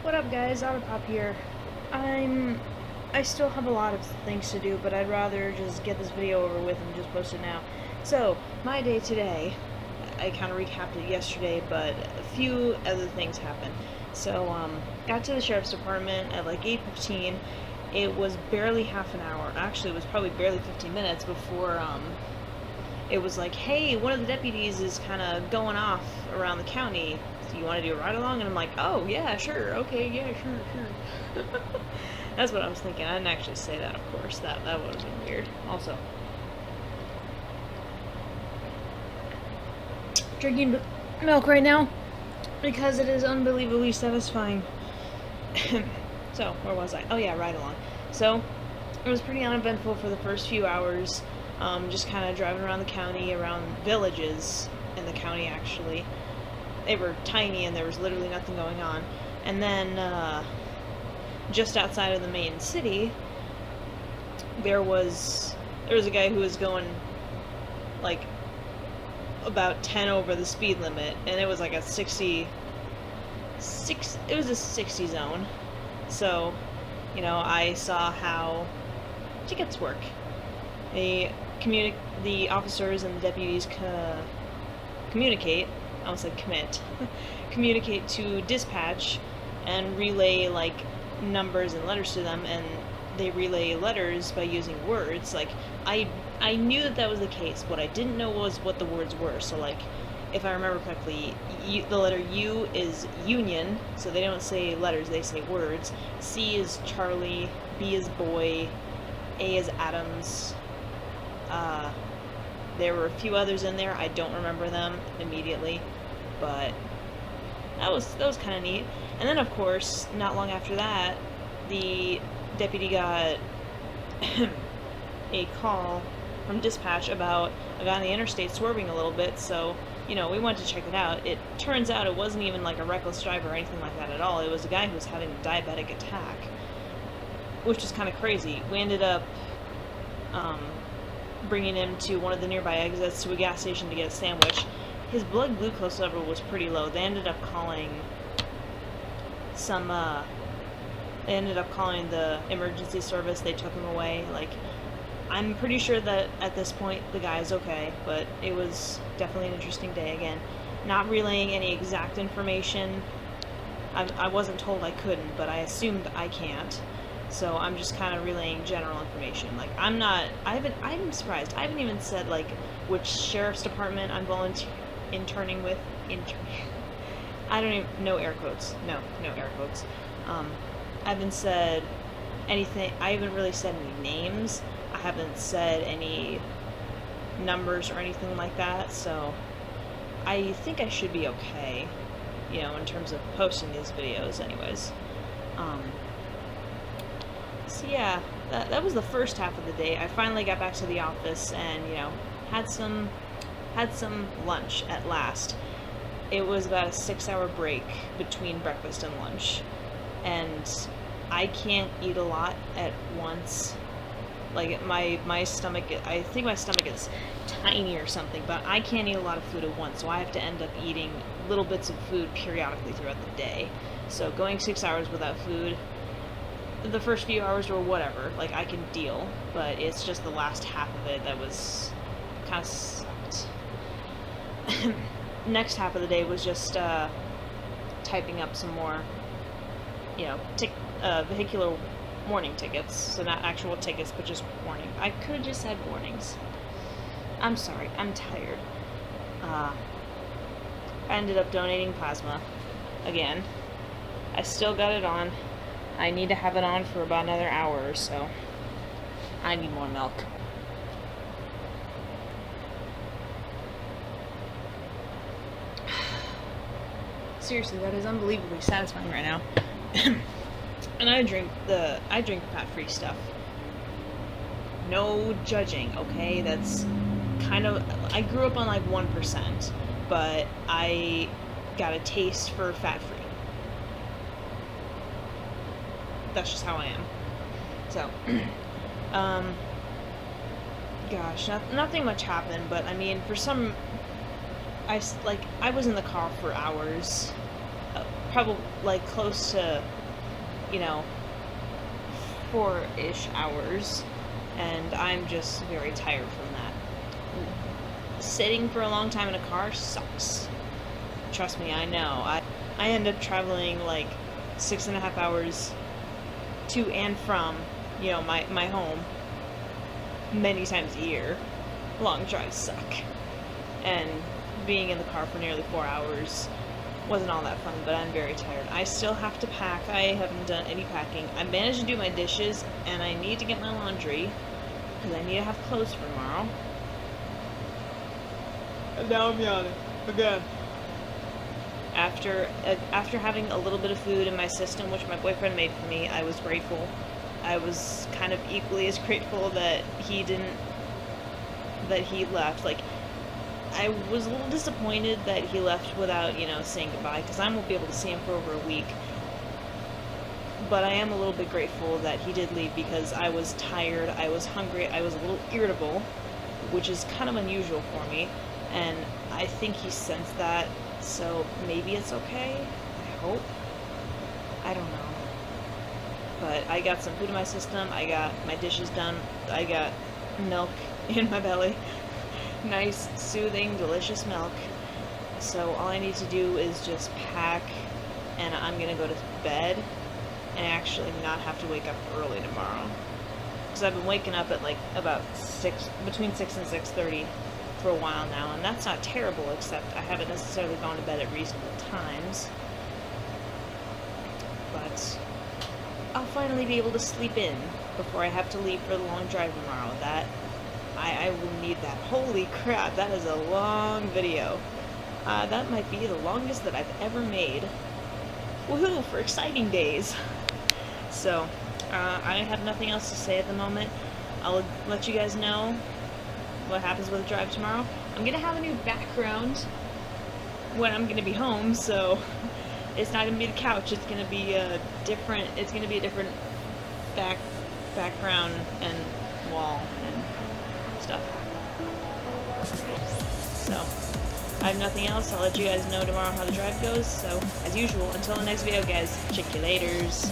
What up, guys? Otterpop here. I still have a lot of things to do, but I'd rather just get this video over with and just post it now. So, my day today, I kind of recapped it yesterday, but a few other things happened. So, got to the sheriff's department at like 8:15. It was barely half an hour. Actually, it was probably barely 15 minutes before, it was like, hey, one of the deputies is kind of going off around the county. Do you want to do a ride along? And I'm like, oh, yeah, sure, okay, yeah, sure. That's what I was thinking. I didn't actually say that, of course. That would have been weird. Also, drinking milk right now because it is unbelievably satisfying. So, where was I? Oh, yeah, ride along. So, it was pretty uneventful for the first few hours. Just kind of driving around the county, around villages in the county, actually. They were tiny and there was literally nothing going on. And then, just outside of the main city, there was a guy who was going, like, about 10 over the speed limit, and it was like a 60 zone. So, I saw how tickets work. The officers and the deputies communicate, I almost said commit, communicate to dispatch and relay, like, numbers and letters to them, and they relay letters by using words. Like, I knew that was the case. What I didn't know was what the words were. So, like, if I remember correctly, the letter U is Union, so they don't say letters, they say words. C is Charlie, B is boy, A is Adams. There were a few others in there. I don't remember them immediately, but that was kind of neat. And then, of course, not long after that, the deputy got a call from dispatch about a guy on the interstate swerving a little bit, so, we went to check it out. It turns out it wasn't even like a reckless driver or anything like that at all. It was a guy who was having a diabetic attack, which was kind of crazy. We ended up bringing him to one of the nearby exits to a gas station to get a sandwich. His blood glucose level was pretty low. They ended up calling the emergency service. They took him away. Like, I'm pretty sure that at this point the guy's okay, but it was definitely an interesting day again. Not relaying any exact information. I wasn't told I couldn't, but I assumed I can't. So I'm just kind of relaying general information. Like, I'm surprised. I haven't even said, like, which sheriff's department I'm interning with. I don't even, no air quotes. No air quotes. I haven't said anything. I haven't really said any names. I haven't said any numbers or anything like that. So I think I should be okay, in terms of posting these videos anyways. So yeah, that was the first half of the day. I finally got back to the office and, had some lunch at last. It was about a 6-hour break between breakfast and lunch. And I can't eat a lot at once. Like, my stomach, I think my stomach is tiny or something, but I can't eat a lot of food at once, so I have to end up eating little bits of food periodically throughout the day. So going 6 hours without food, the first few hours were whatever, like, I can deal, but it's just the last half of it that was kind of sucked. Next half of the day was just typing up some more, vehicular warning tickets. So not actual tickets, but just warning. I could have just said warnings. I'm sorry, I'm tired. I ended up donating plasma again. I still got it on. I need to have it on for about another hour or so. I need more milk. Seriously, that is unbelievably satisfying right now. And I drink fat-free stuff. No judging, okay? That's kind of, I grew up on like 1%, but I got a taste for fat-free. That's just how I am. So, gosh, nothing much happened, but I mean, I was in the car for hours, probably like close to, you know, 4-ish hours, and I'm just very tired from that. Sitting for a long time in a car sucks. Trust me, I know. I end up traveling like 6.5 hours to and from, you know, my home many times a year. Long drives suck. And being in the car for nearly 4 hours wasn't all that fun, but I'm very tired. I still have to pack. I haven't done any packing. I managed to do my dishes, and I need to get my laundry, because I need to have clothes for tomorrow. And now I'm yawning. Again. After having a little bit of food in my system, which my boyfriend made for me, I was grateful. I was kind of equally as grateful that he left. Like, I was a little disappointed that he left without, you know, saying goodbye, because I won't be able to see him for over a week. But I am a little bit grateful that he did leave, because I was tired, I was hungry, I was a little irritable, which is kind of unusual for me, and I think he sensed that, so maybe it's okay. I hope. I don't know. But I got some food in my system, I got my dishes done, I got milk in my belly. Nice, soothing, delicious milk. So all I need to do is just pack, and I'm gonna go to bed and actually not have to wake up early tomorrow. Because I've been waking up at like about between 6 and 6:30 for a while now, and that's not terrible, except I haven't necessarily gone to bed at reasonable times. But I'll finally be able to sleep in before I have to leave for the long drive tomorrow. That I will need that. Holy crap, that is a long video. That might be the longest that I've ever made. Woohoo, for exciting days. So, I have nothing else to say at the moment. I'll let you guys know what happens with the drive tomorrow. I'm gonna have a new background when I'm gonna be home, so it's not gonna be the couch, it's gonna be a different background and wall and stuff. So, I have nothing else. I'll let you guys know tomorrow how the drive goes. So, as usual, until the next video, guys, check you laters.